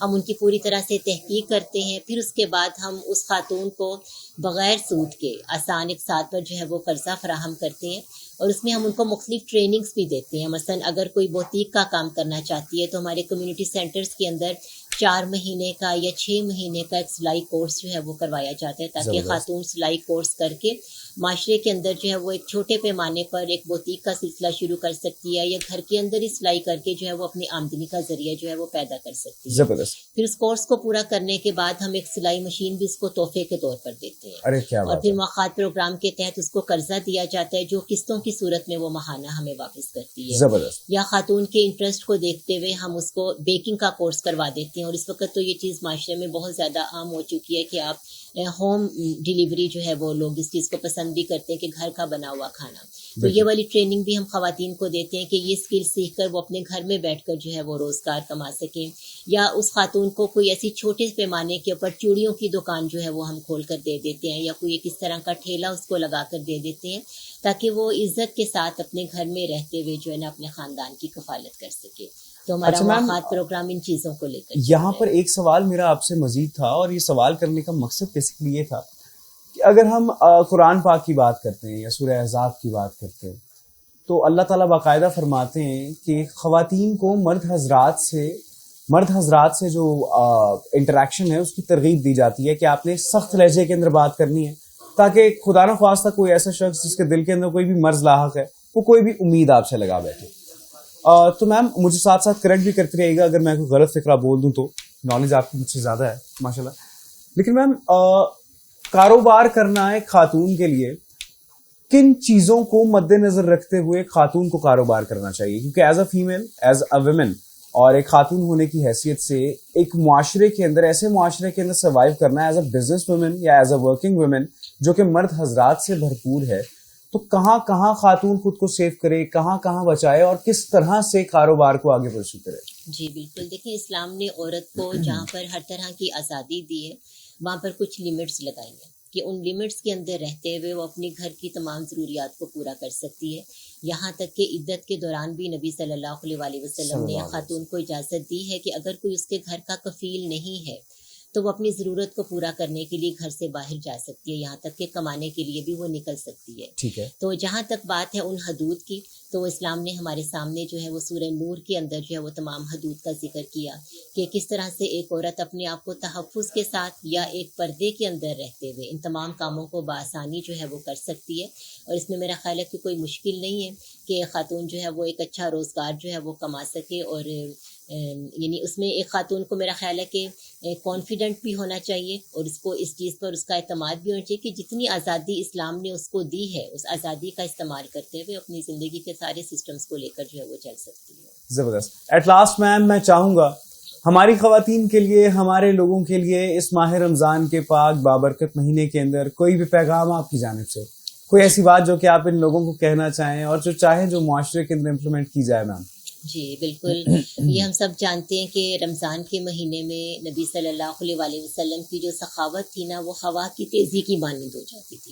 A: ہم ان کی پوری طرح سے تحقیق کرتے ہیں، پھر اس کے بعد ہم اس خاتون کو بغیر سود کے آسان اقساط پر جو ہے وہ قرضہ فراہم کرتے ہیں، اور اس میں ہم ان کو مختلف ٹریننگز بھی دیتے ہیں. مثلا اگر کوئی بوتیک کا کام کرنا چاہتی ہے تو ہمارے کمیونٹی سینٹرز کے اندر 4 مہینے کا یا 6 مہینے کا ایک سلائی کورس جو ہے وہ کروایا جاتا ہے تاکہ خاتون سلائی کورس کر کے معاشرے کے اندر جو ہے وہ ایک چھوٹے پیمانے پر ایک بوتیک کا سلسلہ شروع کر سکتی ہے، یا گھر کے اندر ہی سلائی کر کے جو ہے وہ اپنی آمدنی کا ذریعہ جو ہے وہ پیدا کر سکتی ہے.
B: زبردست.
A: پھر اس کورس کو پورا کرنے کے بعد ہم ایک سلائی مشین بھی اس کو تحفے کے طور پر دیتے ہیں. اور پھر مواخات پروگرام کے تحت اس کو قرضہ دیا جاتا ہے جو قسطوں کی صورت میں وہ ماہانہ ہمیں واپس کرتی ہے.
B: زبردست.
A: یا خاتون کے انٹرسٹ کو دیکھتے ہوئے ہم اس کو بیکنگ کا کورس کروا دیتے ہیں. اور اس وقت تو یہ چیز معاشرے میں بہت زیادہ عام ہو چکی ہے کہ آپ ہوم ڈیلیوری جو ہے وہ لوگ اس چیز کو پسند بھی کرتے ہیں کہ گھر کا بنا ہوا کھانا. تو یہ والی ٹریننگ بھی ہم خواتین کو دیتے ہیں کہ یہ اسکل سیکھ کر وہ اپنے گھر میں بیٹھ کر جو ہے وہ روزگار کما سکیں. یا اس خاتون کو کوئی ایسی چھوٹے پیمانے کے اوپر چوڑیوں کی دکان جو ہے وہ ہم کھول کر دے دیتے ہیں، یا کوئی کس طرح کا ٹھیلا اس کو لگا کر دے دیتے ہیں تاکہ وہ عزت کے ساتھ اپنے گھر میں رہتے ہوئے جو ہے نا اپنے خاندان کی کفالت کر سکے. تو ہمارا مواخات پروگرام ان چیزوں کو لے کر
B: یہاں پر ایک سوال میرا آپ سے مزید تھا، اور یہ سوال کرنے کا مقصد بیسیکلی یہ تھا کہ اگر ہم قرآن پاک کی بات کرتے ہیں یا سورہ احزاب کی بات کرتے ہیں تو اللہ تعالیٰ باقاعدہ فرماتے ہیں کہ خواتین کو مرد حضرات سے جو انٹریکشن ہے اس کی ترغیب دی جاتی ہے کہ آپ نے سخت لہجے کے اندر بات کرنی ہے تاکہ خدا نخواستہ کوئی ایسا شخص جس کے دل کے اندر کوئی بھی مرض لاحق ہے وہ کوئی بھی امید آپ سے لگا بیٹھے. تو میم مجھے ساتھ ساتھ کریکٹ بھی کرتے رہیے گا اگر میں کوئی غلط فکرہ بول دوں تو، نالج آپ کی مجھ سے زیادہ ہے ماشاء اللہ. لیکن میم کاروبار کرنا ایک خاتون کے لیے کن چیزوں کو مد نظر رکھتے ہوئے ایک خاتون کو کاروبار کرنا چاہیے؟ کیونکہ as a female, as a women اور ایک خاتون ہونے کی حیثیت سے ایک معاشرے کے اندر، ایسے معاشرے کے اندر سروائیو کرنا ایز اے بزنس ویمن یا ایز اے ورکنگ ویمن جو کہ مرد حضرات سے بھرپور ہے، تو کہاں کہاں خاتون خود کو سیو کرے، کہاں کہاں بچائے اور کس طرح سے کاروبار کو آگے پرسو کرے؟
A: جی بالکل. دیکھیں اسلام نے عورت کو جہاں پر ہر طرح کی آزادی دی ہے وہاں پر کچھ لمٹس لگائی ہیں کہ ان لمٹس کے اندر رہتے ہوئے وہ اپنے گھر کی تمام ضروریات کو پورا کر سکتی ہے. یہاں تک کہ عدت کے دوران بھی نبی صلی اللہ علیہ وسلم نے خاتون کو اجازت دی ہے کہ اگر کوئی اس کے گھر کا کفیل نہیں ہے تو وہ اپنی ضرورت کو پورا کرنے کے لیے گھر سے باہر جا سکتی ہے، یہاں تک کہ کمانے کے لیے بھی وہ نکل سکتی ہے.
B: ٹھیک ہے.
A: تو جہاں تک بات ہے ان حدود کی، تو اسلام نے ہمارے سامنے جو ہے وہ سورہ نور کے اندر جو ہے وہ تمام حدود کا ذکر کیا کہ کس طرح سے ایک عورت اپنے آپ کو تحفظ کے ساتھ یا ایک پردے کے اندر رہتے ہوئے ان تمام کاموں کو بآسانی جو ہے وہ کر سکتی ہے. اور اس میں میرا خیال ہے کہ کوئی مشکل نہیں ہے کہ خاتون جو ہے وہ ایک اچھا روزگار جو ہے وہ کما سکے. اور یعنی اس میں ایک خاتون کو میرا خیال ہے کہ کانفیڈنٹ بھی ہونا چاہیے اور اس کو اس چیز پر اس کا اعتماد بھی ہونا چاہیے کہ جتنی آزادی اسلام نے اس کو دی ہے اس آزادی کا استعمال کرتے ہوئے اپنی زندگی کے سارے سسٹمز کو لے کر جو ہے وہ چل سکتی ہے.
B: زبردست. ایٹ لاسٹ میم میں چاہوں گا ہماری خواتین کے لیے، ہمارے لوگوں کے لیے اس ماہ رمضان کے پاک بابرکت مہینے کے اندر کوئی بھی پیغام آپ کی جانب سے، کوئی ایسی بات جو کہ آپ ان لوگوں کو کہنا چاہیں اور جو چاہیں جو معاشرے کے اندر امپلیمنٹ کی جائے میم؟
A: جی بالکل. یہ ہم سب جانتے ہیں کہ رمضان کے مہینے میں نبی صلی اللہ علیہ وسلم کی جو سخاوت تھی نا وہ ہوا کی تیزی کی مانند ہو جاتی تھی.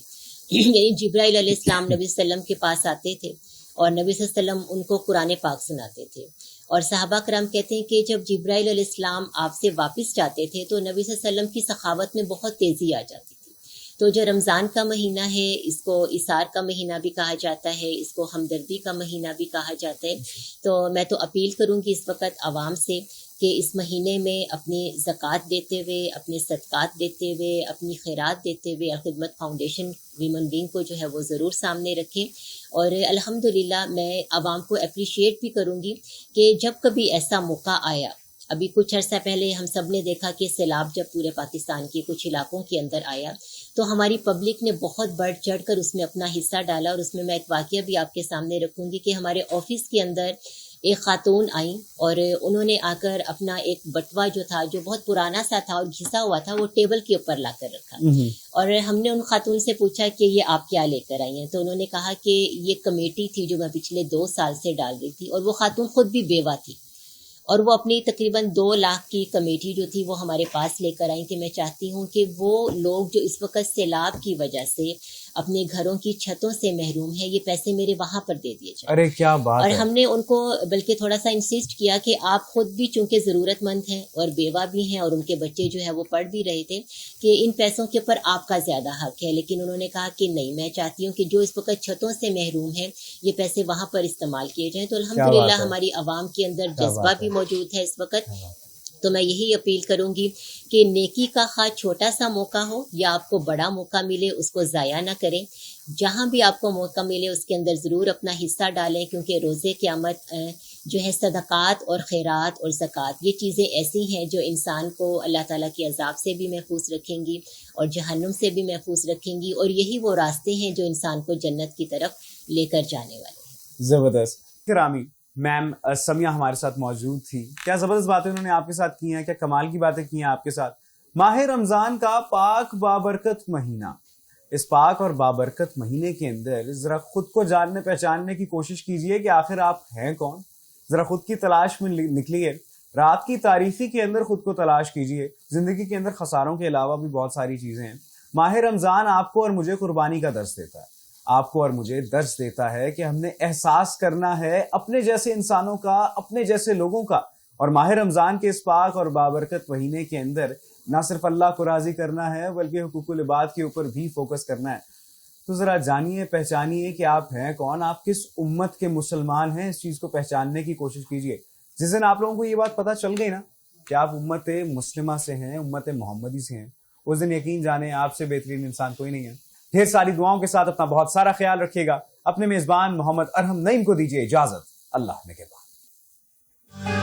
A: یعنی جبرائیل علیہ السلام نبی صلی اللہ علیہ وسلم کے پاس آتے تھے اور نبی صلی اللہ علیہ وسلم ان کو قرآن پاک سناتے تھے. اور صحابہ کرام کہتے ہیں کہ جب جبرائیل علیہ السلام آپ سے واپس جاتے تھے تو نبی صلی اللہ علیہ وسلم کی سخاوت میں بہت تیزی آ جاتی تھی. تو جو رمضان کا مہینہ ہے اس کو اثار کا مہینہ بھی کہا جاتا ہے، اس کو ہمدردی کا مہینہ بھی کہا جاتا ہے. تو میں تو اپیل کروں گی اس وقت عوام سے کہ اس مہینے میں اپنی زکوٰۃ دیتے ہوئے، اپنے صدقات دیتے ہوئے، اپنی خیرات دیتے ہوئے الخدمت فاؤنڈیشن ویمن ونگ کو جو ہے وہ ضرور سامنے رکھیں. اور الحمدللہ میں عوام کو اپریشیٹ بھی کروں گی کہ جب کبھی ایسا موقع آیا، ابھی کچھ عرصہ پہلے ہم سب نے دیکھا کہ سیلاب جب پورے پاکستان کے کچھ علاقوں کے اندر آیا تو ہماری پبلک نے بہت بڑھ چڑھ کر اس میں اپنا حصہ ڈالا، اور اس میں ایک واقعہ بھی آپ کے سامنے رکھوں گی کہ ہمارے آفس کے اندر ایک خاتون آئیں اور انہوں نے آ کر اپنا ایک بٹوا جو تھا، جو بہت پرانا سا تھا اور گھسا ہوا تھا، وہ ٹیبل کے اوپر لا کر رکھا، اور ہم نے ان خاتون سے پوچھا کہ یہ آپ کیا لے کر آئی ہیں، تو انہوں نے کہا کہ یہ کمیٹی تھی جو میں پچھلے 2 سال سے ڈال رہی تھی، اور وہ خاتون خود بھی بیوہ تھی، اور وہ اپنی تقریباً 2 لاکھ کی کمیٹی جو تھی وہ ہمارے پاس لے کر آئیں کہ میں چاہتی ہوں کہ وہ لوگ جو اس وقت سیلاب کی وجہ سے اپنے گھروں کی چھتوں سے محروم ہیں، یہ پیسے میرے وہاں پر دے دیے جائیں۔
B: ارے کیا بات
A: اور
B: ہے!
A: ہم نے ان کو بلکہ تھوڑا سا انسسٹ کیا کہ آپ خود بھی چونکہ ضرورت مند ہیں اور بیوہ بھی ہیں اور ان کے بچے جو ہے وہ پڑھ بھی رہے تھے، کہ ان پیسوں کے اوپر آپ کا زیادہ حق ہے، لیکن انہوں نے کہا کہ نہیں، میں چاہتی ہوں کہ جو اس وقت چھتوں سے محروم ہیں یہ پیسے وہاں پر استعمال کیے جائیں۔ تو الحمدللہ ہماری عوام کے اندر جذبہ بھی موجود ہے اس وقت، تو میں یہی اپیل کروں گی کہ نیکی کا خواہ چھوٹا سا موقع ہو یا آپ کو بڑا موقع ملے، اس کو ضائع نہ کریں، جہاں بھی آپ کو موقع ملے اس کے اندر ضرور اپنا حصہ ڈالیں، کیونکہ روز قیامت جو ہے صدقات اور خیرات اور زکوٰۃ یہ چیزیں ایسی ہیں جو انسان کو اللہ تعالیٰ کے عذاب سے بھی محفوظ رکھیں گی اور جہنم سے بھی محفوظ رکھیں گی، اور یہی وہ راستے ہیں جو انسان کو جنت کی طرف لے کر جانے والے ہیں۔
B: زبردست گرامی میم سمیہ ہمارے ساتھ موجود تھی، کیا زبردست باتیں انہوں نے آپ کے ساتھ کی ہیں، کیا کمال کی باتیں کی ہیں آپ کے ساتھ۔ ماہ رمضان کا پاک بابرکت مہینہ، اس پاک اور بابرکت مہینے کے اندر ذرا خود کو جاننے پہچاننے کی کوشش کیجئے کہ آخر آپ ہیں کون، ذرا خود کی تلاش میں نکلیے، رات کی تاریکی کے اندر خود کو تلاش کیجئے۔ زندگی کے اندر خساروں کے علاوہ بھی بہت ساری چیزیں ہیں۔ ماہ رمضان آپ کو اور مجھے قربانی کا درس دیتا ہے، آپ کو اور مجھے درس دیتا ہے کہ ہم نے احساس کرنا ہے اپنے جیسے انسانوں کا، اپنے جیسے لوگوں کا، اور ماہ رمضان کے اس پاک اور بابرکت مہینے کے اندر نہ صرف اللہ کو راضی کرنا ہے بلکہ حقوق العباد کے اوپر بھی فوکس کرنا ہے۔ تو ذرا جانیے پہچانیے کہ آپ ہیں کون، آپ کس امت کے مسلمان ہیں، اس چیز کو پہچاننے کی کوشش کیجیے۔ جس دن آپ لوگوں کو یہ بات پتہ چل گئی نا کہ آپ امت مسلمہ سے ہیں، امت محمدی سے ہیں، اس دن یقین جانیں آپ سے بہترین انسان کوئی نہیں ہے۔ ڈھیر ساری دعاؤں کے ساتھ اپنا بہت سارا خیال رکھیے گا۔ اپنے میزبان محمد ارحم نعیم کو دیجیے اجازت، اللہ نگہبان۔